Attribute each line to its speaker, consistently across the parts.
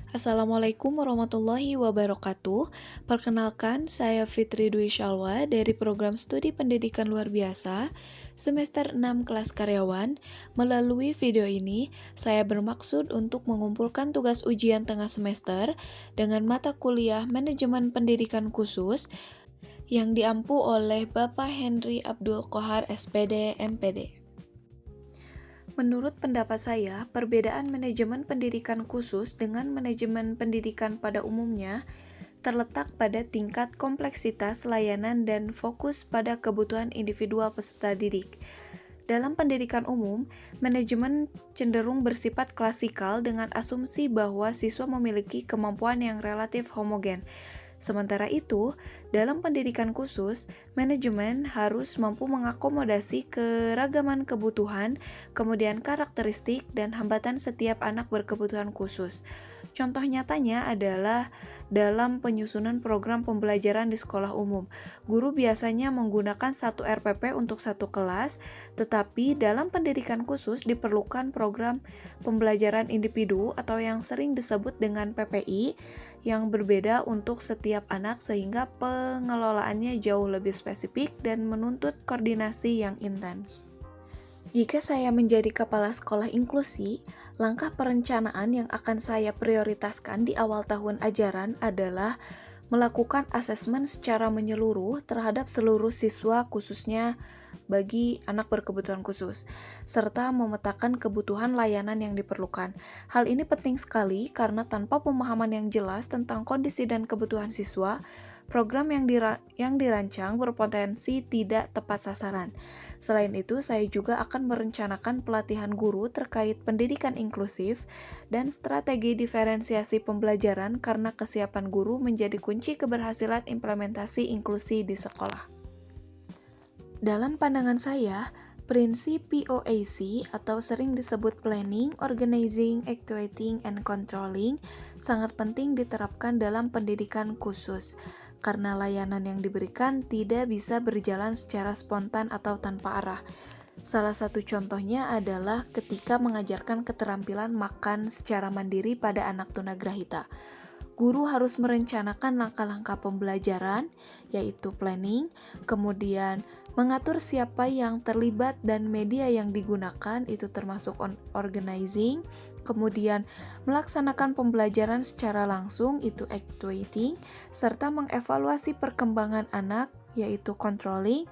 Speaker 1: Assalamualaikum warahmatullahi wabarakatuh. Perkenalkan, saya Fitri Dwi Shalwa dari program studi pendidikan luar biasa semester 6 kelas karyawan. Melalui video ini, saya bermaksud untuk mengumpulkan tugas ujian tengah semester dengan mata kuliah Manajemen Pendidikan Khusus yang diampu oleh Bapak Henry Abdul Qohar SPD MPD. Menurut pendapat saya, perbedaan manajemen pendidikan khusus dengan manajemen pendidikan pada umumnya terletak pada tingkat kompleksitas layanan dan fokus pada kebutuhan individual peserta didik. Dalam pendidikan umum, manajemen cenderung bersifat klasikal dengan asumsi bahwa siswa memiliki kemampuan yang relatif homogen. Sementara itu, dalam pendidikan khusus, manajemen harus mampu mengakomodasi keragaman kebutuhan, kemudian karakteristik dan hambatan setiap anak berkebutuhan khusus. Contoh nyatanya adalah dalam penyusunan program pembelajaran di sekolah umum. Guru biasanya menggunakan satu RPP untuk satu kelas, tetapi dalam pendidikan khusus diperlukan program pembelajaran individu atau yang sering disebut dengan PPI yang berbeda untuk setiap anak sehingga pengelolaannya jauh lebih spesifik dan menuntut koordinasi yang intens. Jika saya menjadi kepala sekolah inklusi, langkah perencanaan yang akan saya prioritaskan di awal tahun ajaran adalah melakukan asesmen secara menyeluruh terhadap seluruh siswa khususnya bagi anak berkebutuhan khusus, serta memetakan kebutuhan layanan yang diperlukan. Hal ini penting sekali karena tanpa pemahaman yang jelas tentang kondisi dan kebutuhan siswa, program yang dirancang berpotensi tidak tepat sasaran. Selain itu, saya juga akan merencanakan pelatihan guru terkait pendidikan inklusif dan strategi diferensiasi pembelajaran karena kesiapan guru menjadi kunci keberhasilan implementasi inklusi di sekolah. Dalam pandangan saya, prinsip POAC atau sering disebut planning, organizing, actuating, and controlling sangat penting diterapkan dalam pendidikan khusus karena layanan yang diberikan tidak bisa berjalan secara spontan atau tanpa arah. Salah satu contohnya adalah ketika mengajarkan keterampilan makan secara mandiri pada anak tunagrahita. Guru harus merencanakan langkah-langkah pembelajaran, yaitu planning, kemudian mengatur siapa yang terlibat dan media yang digunakan, itu termasuk organizing, kemudian melaksanakan pembelajaran secara langsung, itu actuating, serta mengevaluasi perkembangan anak, yaitu controlling.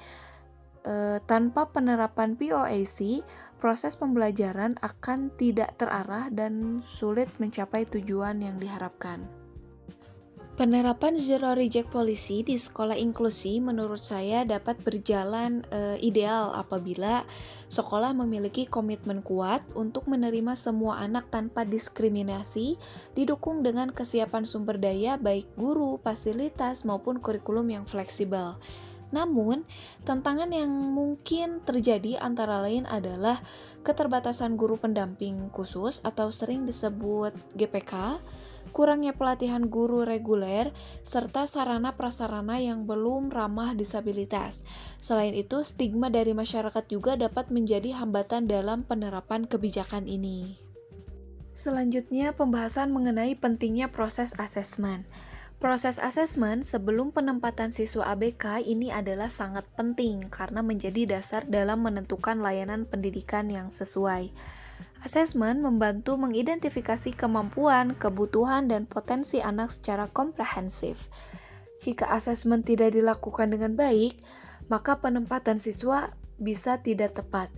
Speaker 1: Tanpa penerapan POAC, proses pembelajaran akan tidak terarah dan sulit mencapai tujuan yang diharapkan. Penerapan zero reject policy di sekolah inklusi menurut saya dapat berjalan ideal apabila sekolah memiliki komitmen kuat untuk menerima semua anak tanpa diskriminasi, didukung dengan kesiapan sumber daya baik guru, fasilitas, maupun kurikulum yang fleksibel. Namun, tantangan yang mungkin terjadi antara lain adalah keterbatasan guru pendamping khusus atau sering disebut GPK, kurangnya pelatihan guru reguler, serta sarana-prasarana yang belum ramah disabilitas. Selain itu, stigma dari masyarakat juga dapat menjadi hambatan dalam penerapan kebijakan ini. Selanjutnya, pembahasan mengenai pentingnya proses asesmen. Proses asesmen sebelum penempatan siswa ABK ini adalah sangat penting karena menjadi dasar dalam menentukan layanan pendidikan yang sesuai. Asesmen membantu mengidentifikasi kemampuan, kebutuhan, dan potensi anak secara komprehensif. Jika asesmen tidak dilakukan dengan baik, maka penempatan siswa bisa tidak tepat.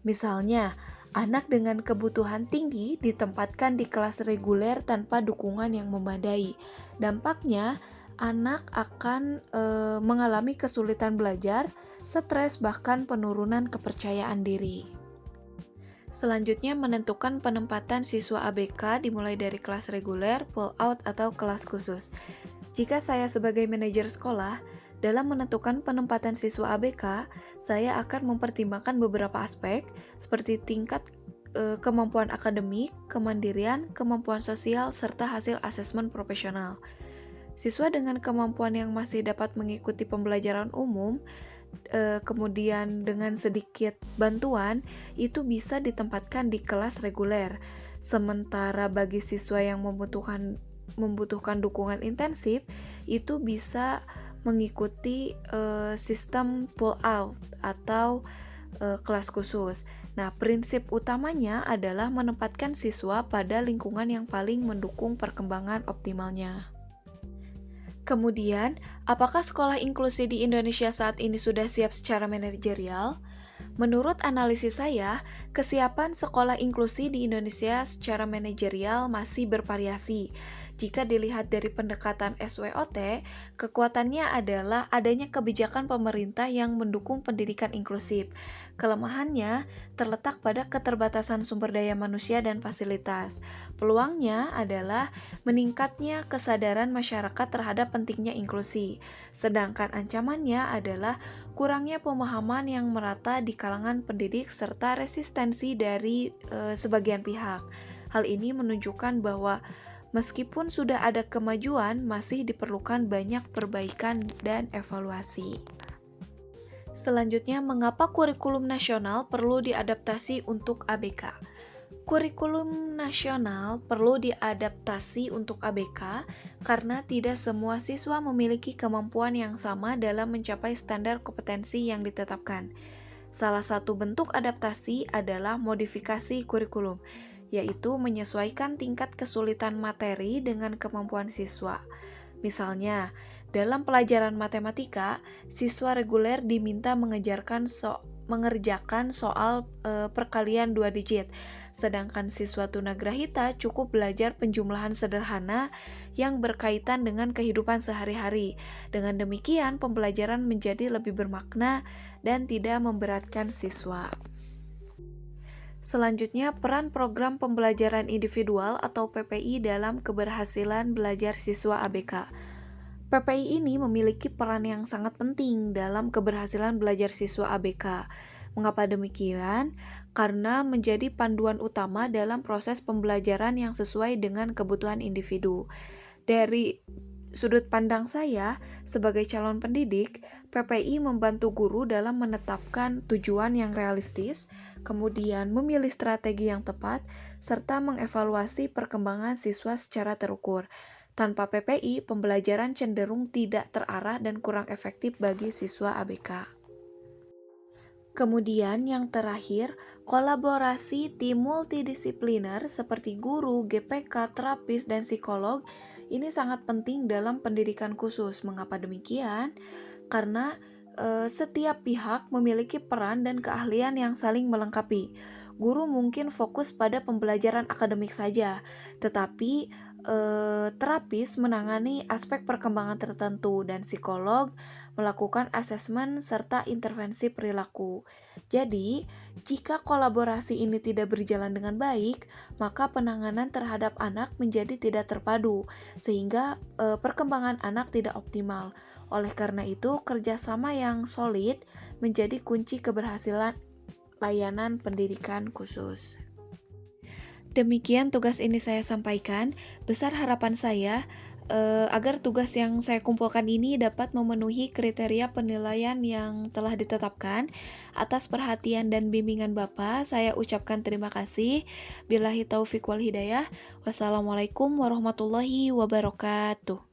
Speaker 1: Misalnya, anak dengan kebutuhan tinggi ditempatkan di kelas reguler tanpa dukungan yang memadai. Dampaknya, anak akan mengalami kesulitan belajar, stres, bahkan penurunan kepercayaan diri. Selanjutnya, menentukan penempatan siswa ABK dimulai dari kelas reguler, pull out, atau kelas khusus. Jika saya sebagai manajer sekolah, dalam menentukan penempatan siswa ABK, saya akan mempertimbangkan beberapa aspek seperti tingkat kemampuan akademik, kemandirian, kemampuan sosial, serta hasil asesmen profesional. Siswa dengan kemampuan yang masih dapat mengikuti pembelajaran umum, kemudian dengan sedikit bantuan, itu bisa ditempatkan di kelas reguler. Sementara bagi siswa yang membutuhkan membutuhkan dukungan intensif, itu bisa mengikuti sistem pull out atau kelas khusus. Nah, prinsip utamanya adalah menempatkan siswa pada lingkungan yang paling mendukung perkembangan optimalnya. Kemudian, apakah sekolah inklusi di Indonesia saat ini sudah siap secara manajerial? Menurut analisis saya, kesiapan sekolah inklusi di Indonesia secara manajerial masih bervariasi. Jika dilihat dari pendekatan SWOT, kekuatannya adalah adanya kebijakan pemerintah yang mendukung pendidikan inklusif. Kelemahannya terletak pada keterbatasan sumber daya manusia dan fasilitas. Peluangnya adalah meningkatnya kesadaran masyarakat terhadap pentingnya inklusi, sedangkan ancamannya adalah kurangnya pemahaman yang merata di kalangan pendidik serta resistensi dari sebagian pihak. Hal ini menunjukkan bahwa meskipun sudah ada kemajuan, masih diperlukan banyak perbaikan dan evaluasi. Selanjutnya, mengapa kurikulum nasional perlu diadaptasi untuk ABK? Kurikulum nasional perlu diadaptasi untuk ABK karena tidak semua siswa memiliki kemampuan yang sama dalam mencapai standar kompetensi yang ditetapkan. Salah satu bentuk adaptasi adalah modifikasi kurikulum, yaitu menyesuaikan tingkat kesulitan materi dengan kemampuan siswa. Misalnya, dalam pelajaran matematika, siswa reguler diminta mengerjakan soal perkalian 2 digit, sedangkan siswa tunagrahita cukup belajar penjumlahan sederhana yang berkaitan dengan kehidupan sehari-hari. Dengan demikian, pembelajaran menjadi lebih bermakna dan tidak memberatkan siswa. Selanjutnya, peran program pembelajaran individual atau PPI dalam keberhasilan belajar siswa ABK. PPI ini memiliki peran yang sangat penting dalam keberhasilan belajar siswa ABK. Mengapa demikian? Karena menjadi panduan utama dalam proses pembelajaran yang sesuai dengan kebutuhan individu. Dari sudut pandang saya, sebagai calon pendidik, PPI membantu guru dalam menetapkan tujuan yang realistis, kemudian memilih strategi yang tepat, serta mengevaluasi perkembangan siswa secara terukur. Tanpa PPI, pembelajaran cenderung tidak terarah dan kurang efektif bagi siswa ABK. Kemudian yang terakhir, kolaborasi tim multidisipliner seperti guru, GPK, terapis, dan psikolog ini sangat penting dalam pendidikan khusus. Mengapa demikian? Karena setiap pihak memiliki peran dan keahlian yang saling melengkapi. Guru mungkin fokus pada pembelajaran akademik saja, tetapi terapis menangani aspek perkembangan tertentu dan psikolog melakukan asesmen serta intervensi perilaku. Jadi, jika kolaborasi ini tidak berjalan dengan baik, maka penanganan terhadap anak menjadi tidak terpadu, sehingga perkembangan anak tidak optimal. Oleh karena itu, kerjasama yang solid menjadi kunci keberhasilan layanan pendidikan khusus. Demikian tugas ini saya sampaikan. Besar harapan saya agar tugas yang saya kumpulkan ini dapat memenuhi kriteria penilaian yang telah ditetapkan. Atas perhatian dan bimbingan Bapak, saya ucapkan terima kasih. Billahi taufiq wal hidayah. Wassalamualaikum warahmatullahi wabarakatuh.